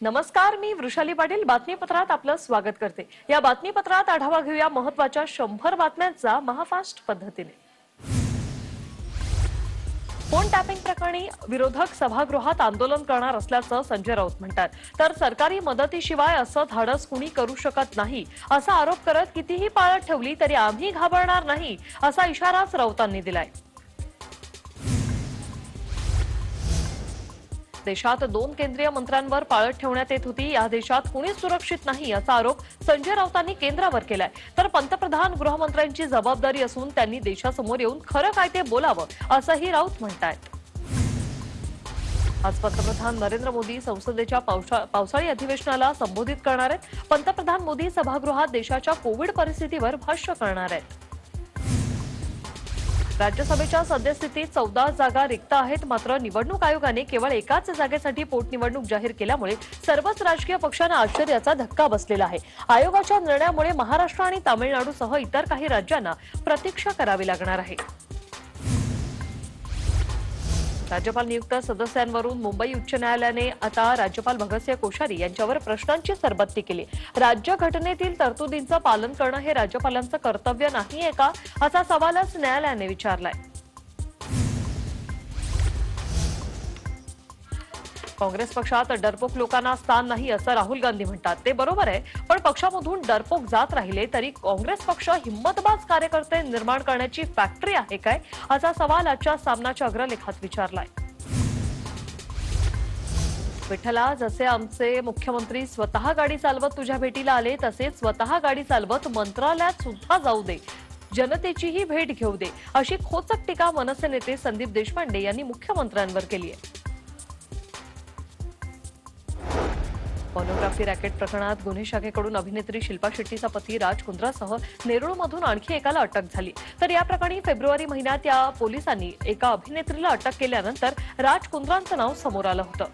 नमस्कार, मी वृषाली पाटील बातमीपत्रात आपलं स्वागत करते। या बातमीपत्रात आढावा घेऊया महत्त्वाच्या 100 बातम्यांचा महाफास्ट पद्धतीने। फोन टॅपिंग प्रकरणी विरोधक सभागृहात आंदोलन करणार असल्याचं संजय राऊत म्हणतात। तर सरकारी मदतीशिवाय असं धाडस कुणी करू शकत नाही असा आरोप करत कितीही पाळत ठेवली तरी आम्ही घाबरणार नाही असा इशाराच राऊतांनी दिलाय। देशात 2 केंद्रीय मंत्र्यांवर पाळत ठेवण्यात येत होती। या देशात कुणीच सुरक्षित नाही असा आरोप संजय राऊतांनी केंद्रावर केलाय। तर पंतप्रधान गृहमंत्र्यांची जबाबदारी असून त्यांनी देशासमोर येऊन खरं काय ते बोलावं असंही राऊत म्हणतायत। आज पंतप्रधान नरेंद्र मोदी संसदेच्या पावसाळी अधिवेशनाला संबोधित करणार आहेत। पंतप्रधान मोदी सभागृहात देशाच्या कोविड परिस्थितीवर भाष्य करणार आहेत। राज्यसभेच्या सद्यस्थितीत 14 जागा रिक्त आहेत। मात्र निवडणूक आयोगाने केवळ एकाच जागेसाठी पोटनिवडणूक जाहीर केल्यामुळे सर्वच राजकीय पक्षांना आश्चर्याचा धक्का बसलेला आहे। आयोगाच्या निर्णयामुळे महाराष्ट्र आणि तामिळनाडूसह इतर काही राज्यांना प्रतीक्षा करावी लागणार आहे। राज्यपाल नियुक्त सदस्यांवरून मुंबई उच्च न्यायालयाने आता राज्यपाल भगतसिंह कोश्यारी यांच्यावर प्रश्नांची सरबत्ती केली। राज्य घटनेतील तरतुदींचं पालन करणं हे राज्यपालांचं कर्तव्य नाहीये का असा सवालच न्यायालयाने विचारलाय। काँग्रेस पक्षात डरपोक लोकांना स्थान नाही असं राहुल गांधी म्हणतात। ते बरोबर आहे, पण पक्षामधून डरपोक जात राहिले तरी काँग्रेस पक्ष हिम्मतबाज कार्यकर्ते निर्माण करण्याची फॅक्टरी आहे काय असा सवाल आजच्या सामनाच्या अग्रलेखात विचारलाय। विठ्ठला, जसे आमचे मुख्यमंत्री स्वतः गाडी चालवत तुझ्या भेटीला आले तसेच स्वतः गाडी चालवत मंत्रालयात सुद्धा जाऊ दे, जनतेचीही भेट घेऊ दे अशी खोचक टीका मनसे नेते संदीप देशपांडे यांनी मुख्यमंत्र्यांवर केली आहे। पॉर्नोग्राफी रॅकेट प्रकरणात गुन्हे शाखेकडून अभिनेत्री शिल्पा शेट्टीचा पती राज कुंद्रासह नेरूळमधून आणखी एकाला अटक झाली। तर या प्रकरणी फेब्रुवारी महिन्यात या पोलिसांनी एका अभिनेत्रीला अटक केल्यानंतर राज कुंद्रांचं नाव समोर आलं होतं।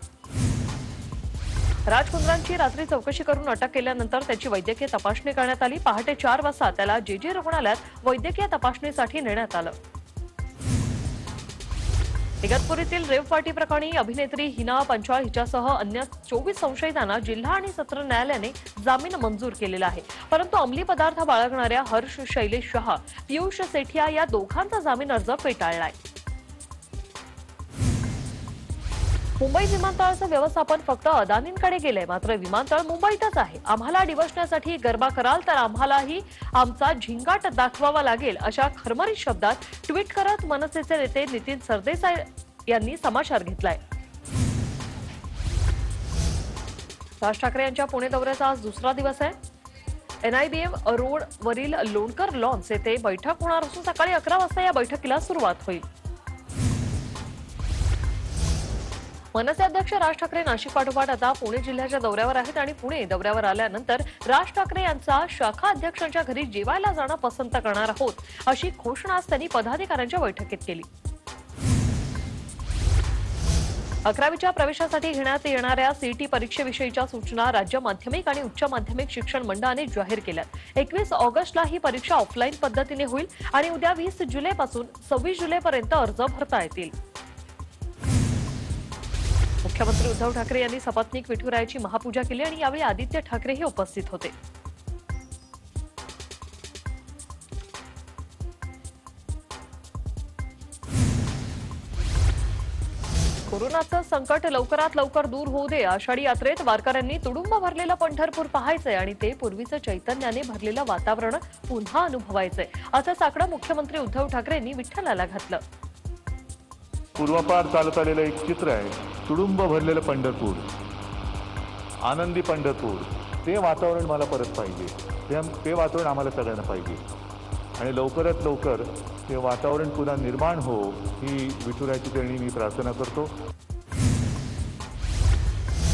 राज कुंद्रांची रात्री चौकशी करून अटक केल्यानंतर त्याची वैद्यकीय तपासणी करण्यात आली। पहाटे 4 वाजता त्याला जेजे रुग्णालयात वैद्यकीय तपासणीसाठी नेण्यात आलं। इगतपुरीतील रेव पार्टी प्रकरणी अभिनेत्री हिना पंचाळ हिच्यासह अन्य 24 संशयितांना जिल्हा आणि सत्र न्यायालयाने जामीन मंजूर केलेला आहे। परंतु अंमली पदार्थ बाळगणाऱ्या हर्ष शैलेश शहा, पियुष सेठिया या दोघांचा जामीन अर्ज फेटाळलाय। मुंबई विमानतळाचं व्यवस्थापन फक्त अदानींकडे गेलंय, मात्र विमानतळ मुंबईतच आहे। आम्हाला डिवचण्यासाठी गरबा कराल तर आम्हालाही आमचा झिंगाट दाखवावा लागेल अशा खरमरीत शब्दात ट्विट करत मनसेचे नेते नितीन सरदेसाई यांनी समाचार घेतलाय। राज ठाकरे यांच्या पुणे दौऱ्याचा आज दुसरा दिवस आहे। NIBM रोड वरील लोणकर लॉन्स येथे बैठक होणार असून सकाळी 11 वाजता या बैठकीला सुरुवात होईल। मनसे अध्यक्ष राज ठाकरे नाशिक पाठोपाठ आता पुणे जिल्ह्याच्या दौऱ्यावर आहेत आणि पुणे दौऱ्यावर आल्यानंतर राज ठाकरे यांचा शाखा अध्यक्षांच्या घरी जेवायला जाणं पसंत करणार आहोत अशी घोषणा त्यांनी पदाधिकाऱ्यांच्या बैठकीत केली। 11वीच्या प्रवेशासाठी घेण्यात येणाऱ्या CET परीक्षेविषयीच्या सूचना राज्य माध्यमिक आणि उच्च माध्यमिक शिक्षण मंडळाने जाहीर केल्यात। 21 ऑगस्टला ही परीक्षा ऑफलाईन पद्धतीने होईल आणि उद्या 20 जुलैपासून 26 जुलैपर्यंत अर्ज भरता येतील। मुख्यमंत्री उद्धव ठाकरे यांनी सपत्नीक विठुरायाची महापूजा केली आणि यावेळी आदित्य ठाकरेही उपस्थित होते। कोरोनाचं संकट लवकरात लवकर दूर होऊ दे। आषाढी यात्रेत वारकऱ्यांनी तुडुंब भरलेलं पंढरपूर पाहायचंय आणि ते पूर्वीचं चैतन्याने भरलेलं वातावरण पुन्हा अनुभवायचंय असं साकडं मुख्यमंत्री उद्धव ठाकरेंनी विठ्ठलाला घातलं। पूर्वापार चालत आलेलं एक चित्र आहे, तुडुंब भरलेलं पंढरपूर, आनंदी पंढरपूर। ते वातावरण मला परत पाहिजे, ते वातावरण आम्हाला सगळ्यांना पाहिजे आणि लवकरात लवकर ते वातावरण पुन्हा निर्माण हो ही विठुरायाची चरणी मी प्रार्थना करतो।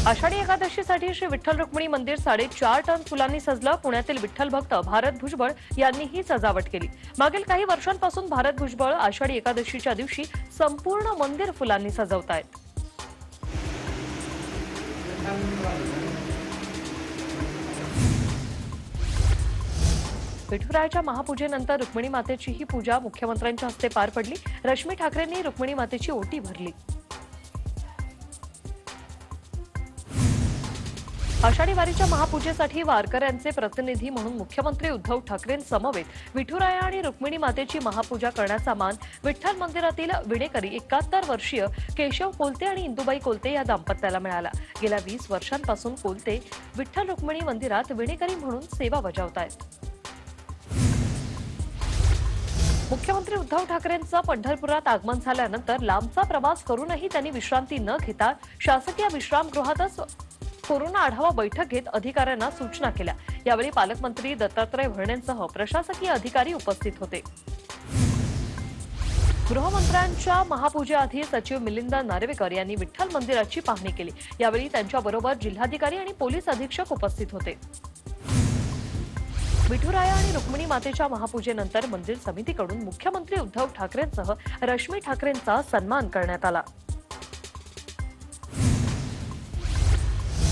आषाढी एकादशीसाठी श्री विठ्ठल रुक्मिणी मंदिर 4.5 टन फुलांनी सजलं। पुण्यातील विठ्ठल भक्त भारत भुजबळ यांनी ही सजावट केली। मागील काही वर्षांपासून भारत भुजबळ आषाढी एकादशीच्या दिवशी संपूर्ण मंदिर फुलांनी सजवतायत। विठुरायाच्या महापूजेनंतर रुक्मिणी मातेची ही पूजा मुख्यमंत्र्यांच्या हस्ते पार पडली। रश्मी ठाकरेंनी रुक्मिणी मातेची ओटी भरली। आषाढी वारीच्या महापूजेसाठी वारकऱ्यांचे प्रतिनिधी म्हणून मुख्यमंत्री उद्धव ठाकरेंसमवेत विठुराया आणि रुक्मिणी मातेची महापूजा करण्याचा मान विठ्ठल मंदिरातील विणेकरी 71 वर्षीय केशव कोलते आणि इंदुबाई कोलते या दाम्पत्याला मिळाला। गेल्या 20 वर्षांपासून कोलते विठ्ठल रुक्मिणी मंदिरात विणेकरी म्हणून सेवा बजावतायत। मुख्यमंत्री उद्धव ठाकरेंचं पंढरपुरात आगमन झाल्यानंतर लांबचा प्रवास करूनही त्यांनी विश्रांती न घेता शासकीय विश्रामगृहातच कोरोना आढावा बैठक घेत अधिकाऱ्यांना सूचना केल्या। यावेळी पालकमंत्री दत्तात्रय भरणेंसह प्रशासकीय अधिकारी उपस्थित होते। गृहमंत्र्यांच्या महापूजेआधी सचिव मिलिंद नार्वेकर यांनी विठ्ठल मंदिराची पाहणी केली। यावेळी त्यांच्याबरोबर जिल्हाधिकारी आणि पोलीस अधीक्षक उपस्थित होते। विठुराया आणि रुक्मिणी मातेच्या महापूजेनंतर मंदिर समितीकडून मुख्यमंत्री उद्धव ठाकरेंसह रश्मी ठाकरेंचा सन्मान करण्यात आला।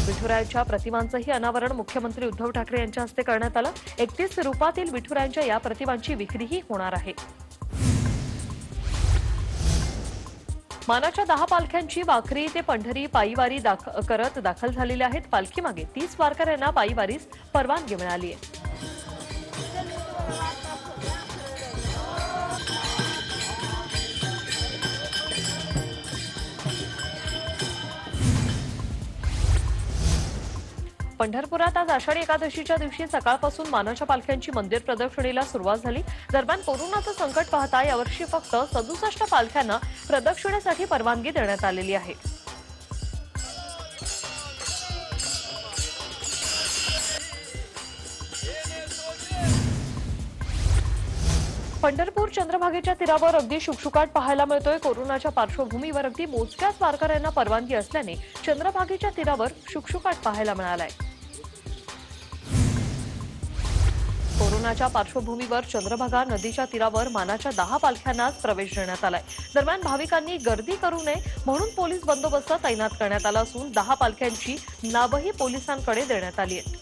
विठुरायाच्या प्रतिमांचंही अनावरण मुख्यमंत्री उद्धव ठाकरे यांच्या हस्ते करण्यात आलं। 31 रूपातील विठुरायांच्या या प्रतिमांची विक्रीही होणार आहे। मानाच्या 10 पालख्यांची वाखरी ते पंढरी पायीवारी करत दाखल झालेल्या आहेत। पालखीमागे 30 वारकऱ्यांना पायीवारीस परवानगी मिळाली आहे। पंढरपुरात आज आषाढी एकादशीच्या दिवशी सकाळपासून मानाच्या पालख्यांची मंदिर प्रदक्षिणेला सुरुवात झाली। दरम्यान कोरोनाचं संकट पाहता यावर्षी फक्त 67 पालख्यांना प्रदक्षिणेसाठी परवानगी देण्यात आलेली आहे। पंढरपूर चंद्रभागेच्या तीरावर अगदी शुकशुकाट पाहायला मिळतोय। कोरोनाच्या पार्श्वभूमीवर अगदी मोजक्याच वारकऱ्यांना परवानगी असल्याने चंद्रभागेच्या तीरावर शुकशुकाट पाहायला मिळालाय। कोरोनाच्या पार्श्वभूमीवर चंद्रभागा नदीच्या तीरावर मानाच्या 10 पालख्यांनाच प्रवेश देण्यात आलाय। दरम्यान भाविकांनी गर्दी करू नये म्हणून पोलीस बंदोबस्त तैनात करण्यात आला असून 10 पालख्यांची नावही पोलिसांकडे देण्यात आली आहेत।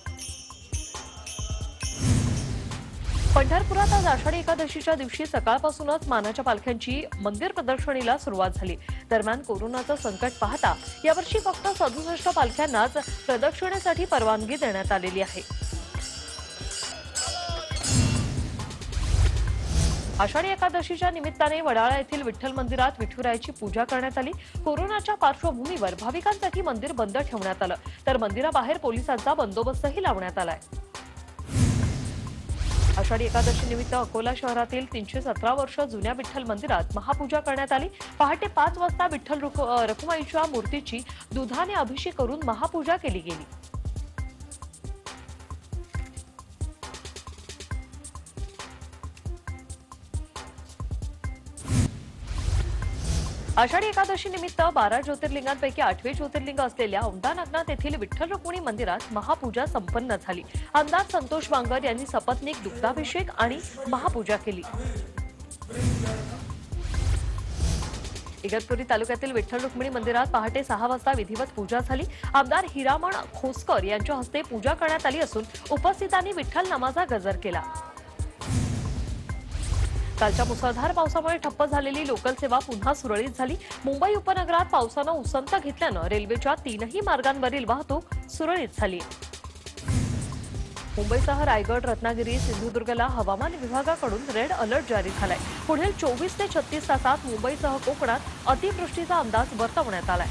पंढरपुरात आज आषाढी एकादशीच्या दिवशी सकाळपासूनच मानाच्या पालख्यांची मंदिर प्रदक्षिणेला सुरुवात झाली। दरम्यान कोरोनाचं संकट पाहता यावर्षी फक्त 67 पालख्यांनाच प्रदक्षिणेसाठी परवानगी देण्यात आलेली आहे। आषाढी एकादशीच्या निमित्ताने वडाळा येथील विठ्ठल मंदिरात विठुरायाची पूजा करण्यात आली। कोरोनाच्या पार्श्वभूमीवर भाविकांसाठी मंदिर बंद ठेवण्यात आलं, तर मंदिराबाहेर पोलिसांचा बंदोबस्तही लावण्यात आलाय। आषाढी एकादशी निमित्त अकोला शहरातील 317 वर्ष जुन्या विठ्ठल मंदिरात महापूजा करण्यात आली। पहाटे 5 वाजता विठ्ठल रखुमाईच्या मूर्तीची दुधाने अभिषेक करून महापूजा केली गेली। आषाढी एकादशी निमित्त 12 ज्योतिर्लिंगांपैकी 8वे ज्योतिर्लिंग असलेल्या औंढा नागनाथ येथील विठ्ठल रुक्मिणी मंदिरात महापूजा संपन्न झाली। आमदार संतोष बांगर यांनी सपत्नीक दुग्धाभिषेक आणि महापूजा केली। इगतपुरी तालुक्यातील विठ्ठल रुक्मिणी मंदिरात पहाटे 6 वाजता विधिवत पूजा झाली। आमदार हिरामण खोसकर यांच्या हस्ते पूजा करण्यात आली असून उपस्थितांनी विठ्ठल नामाचा गजर केला। कालच्या मुसळधार पावसामुळे ठप्प झालेली लोकल सेवा पुन्हा सुरळीत झाली। मुंबई उपनगरात पावसानं उसंत घेतल्यानं रेल्वेच्या 3ही मार्गांवरील वाहतूक सुरळीत झाली। मुंबईसह रायगड, रत्नागिरी, सिंधुदुर्गला हवामान विभागाकडून रेड अलर्ट जारी झालाय। पुढील 24 ते 36 तासात मुंबईसह कोकणात अतिवृष्टीचा अंदाज वर्तवण्यात आलाय।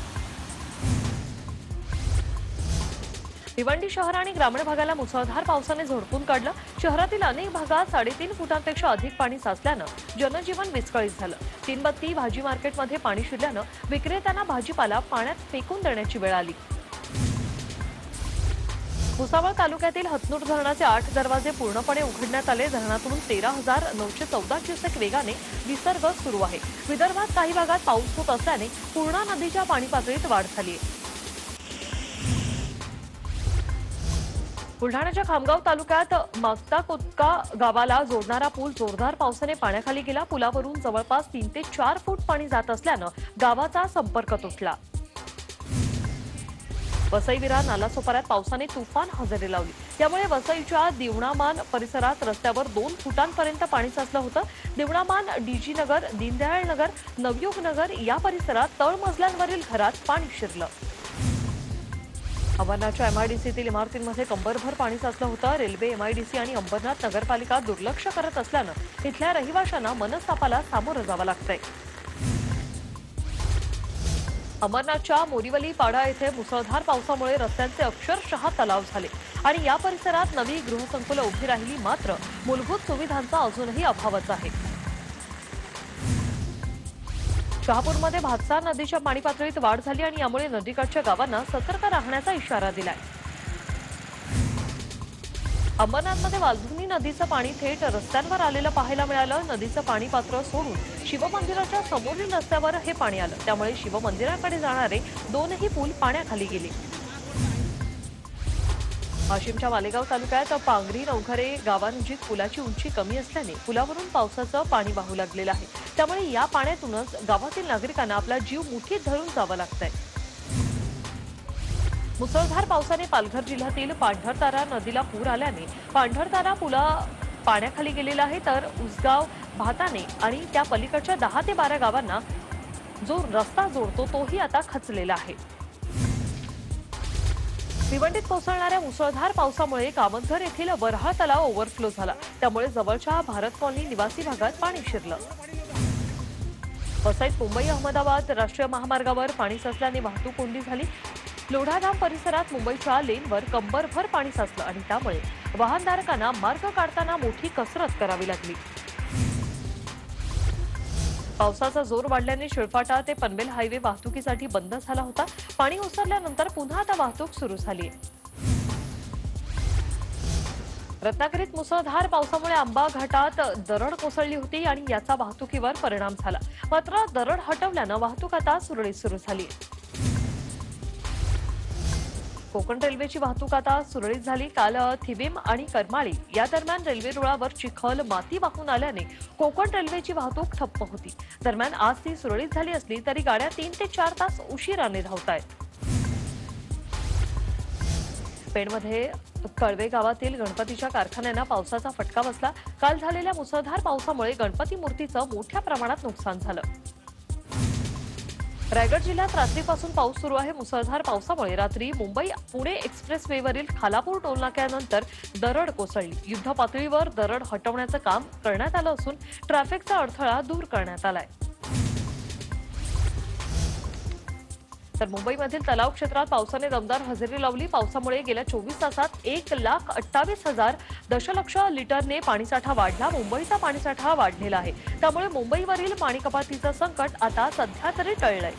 भिवंडी शहर आणि ग्रामीण भागाला मुसळधार पावसाने झोडपून काढलं। शहरातील अनेक भागात 3.5 फुटांपेक्षा अधिक पाणी साचल्यानं जनजीवन विस्कळीत झालं। तीनबत्ती भाजी मार्केटमध्ये पाणी शिरल्यानं विक्रेत्यांना भाजीपाला पाण्यात फेकून देण्याची वेळ आली। भुसावळ तालुक्यातील हतनूर धरणाचे 8 दरवाजे पूर्णपणे उघडण्यात आले। धरणातून 13,914 क्युसेक वेगाने विसर्ग सुरू आहे। विदर्भात काही भागात पाऊस होत असल्याने पूर्णा नदीच्या पाणी पातळीत वाढ झाली आहे। बुलढाण्याच्या खामगाव तालुक्यात मागता कोतका गावाला जोडणारा पूल जोरदार पावसाने पाण्याखाली गेला। पुलावरून जवळपास 3 ते 4 फूट पाणी जात असल्यानं गावाचा संपर्क तुटला। वसई विरार नालासोपाऱ्यात पावसाने तुफान हजेरी लावली। त्यामुळे वसईच्या दिवणामान परिसरात रस्त्यावर 2 फुटांपर्यंत पाणी साचलं होतं। दिवणामान, डीजी नगर, दीनदयाळ नगर, नवयुग नगर या परिसरात तळमजल्यांवरील घरात पाणी शिरलं। अंबरनाथच्या एमआयडीसीतील इमारतींमध्ये कंबरभर पाणी साचलं होतं. रेल्वे, एमआयडीसी आणि अंबरनाथ नगरपालिका दुर्लक्ष करत असल्यानं तिथल्या रहिवाशांना मनस्तापाला सामोरं जावं लागतंय. अंबरनाथच्या मोरीवली पाडा येथे मुसळधार पावसामुळे रस्त्यांचे अक्षरशः तलाव झाले आणि या परिसरात नवी गृहसंकुलं उभी राहिली, मात्र मूलभूत सुविधांचा अजूनही अभावच आहे. शहापूरमध्ये भातसार नदीच्या पाणी पातळीत वाढ झाली आणि यामुळे नदीकाठच्या गावांना सतर्क राहण्याचा इशारा दिलाय. अंबरनाथमध्ये वालधुनी नदीचं पाणी थेट रस्त्यांवर आलेलं पाहायला मिळालं. नदीचं पाणी पात्र सोडून शिवमंदिराच्या समोरील रस्त्यावर हे पाणी आलं, त्यामुळे शिवमंदिराकडे जाणारे दोनही पूल पाण्याखाली गेले. वाशिमच्या मालेगाव तालुक्यात पांगरी नवघरे गावानजीक पुलाची उंची कमी असल्याने पुलावरून पावसाचं पाणी वाहू लागलेलं आहे. त्यामुळे या पाण्यातूनच गावातील नागरिकांना आपला जीव मुठीत धरून जावं लागतंय. मुसळधार पावसाने पालघर जिल्ह्यातील पांढरतारा नदीला पूर आल्याने पांढरतारा पुला पाण्याखाली गेलेला आहे, तर उसगाव, भाताने आणि त्या पलीकडच्या 10 ते 12 गावांना जो रस्ता जोडतो तोही आता खचलेला आहे. भिवंडीत कोसळणाऱ्या मुसळधार पावसामुळे कामतघर येथील वऱ्हाळ तलाव ओव्हरफ्लो झाला, त्यामुळे जवळच्या भारत कॉलनी निवासी भागात पाणी शिरलं. वसईत मुंबई अहमदाबाद राष्ट्रीय महामार्गावर पाणी साचल्याने वाहतूक कोंडी झाली. लोढाधाम परिसरात मुंबईच्या लेनवर कंबरभर पाणी साचलं आणि त्यामुळे वाहनधारकांना मार्ग काढताना मोठी कसरत करावी लागली. पावसाचा जोर वाढल्याने शिळफाटा ते पनवेल हायवे वाहतुकीसाठी बंद झाला होता. पाणी ओसरल्यानंतर पुन्हा आता वाहतूक सुरू झाली आहे. रत्नागिरीत मुसळधार पावसामुळे आंबा घाटात दरड कोसळली होती आणि याचा वाहतुकीवर परिणाम झाला, मात्र दरड हटवल्यानं वाहतूक आता सुरळीत सुरू झाली आहे. कोकण रेल्वेची वाहतूक आता सुरळीत झाली. काल थिविम आणि करमाळी या दरम्यान रेल्वे रुळावर चिखल, माती वाहून आल्याने कोकण रेल्वेची वाहतूक ठप्प होती. दरम्यान आज ती सुरळीत झाली असली तरी गाड्या 3 ते 4 तास उशिराने धावतायत. पेणमध्ये कळवे गावातील गणपतीच्या कारखान्यांना पावसाचा फटका बसला. काल झालेल्या मुसळधार पावसामुळे गणपती मूर्तीचं मोठ्या प्रमाणात नुकसान झालं. रायगड जिल्ह्यात रात्रीपासून पाऊस सुरू आहे. मुसळधार पावसामुळे रात्री मुंबई पुणे एक्सप्रेसवेवरील खालापूर टोलनाक्यानंतर दरड कोसळली. युद्ध पातळीवर दरड हटवण्याचं काम करण्यात आलं असून ट्रॅफिकचा अडथळा दूर करण्यात आलाय. तर मुंबईमधील तलाव क्षेत्रात पावसाने दमदार हजेरी लावली. पावसामुळे गेल्या 24 तासात 1,28,000 दशलक्ष लिटरने पाणीसाठा वाढला. मुंबईचा पाणीसाठा वाढलेला आहे, त्यामुळे मुंबईवरील पाणी कपातीचं संकट आता सध्या तरी टळलंय.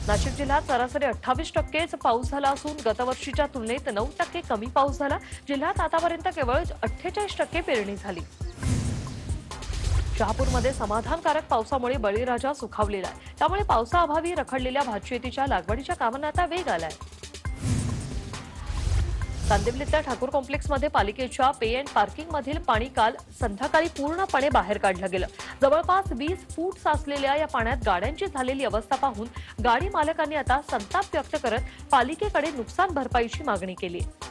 नाशिक जिल्ह्यात सरासरी 28% पाऊस झाला असून गतवर्षीच्या तुलनेत 9% कमी पाऊस झाला. जिल्ह्यात आतापर्यंत केवळ 48% पेरणी झाली. शहापूरमध्ये समाधानकारक पावसामुळे बळीराजा सुखावलेला आहे, त्यामुळे पावसाअभावी रखडलेल्या भातशेतीच्या लागवडीच्या कामांना आता वेग आलाय. कांदिवलीतल्या ठाकूर कॉम्प्लेक्समध्ये पालिकेच्या पे अँड पार्किंग मधील पाणी काल संध्याकाळी पूर्णपणे बाहेर काढलं गेलं. जवळपास 20 फूट साचलेल्या या पाण्यात गाड्यांची झालेली अवस्था पाहून गाडी मालकांनी आता संताप व्यक्त करत पालिकेकडे नुकसान भरपाईची मागणी केली आहे.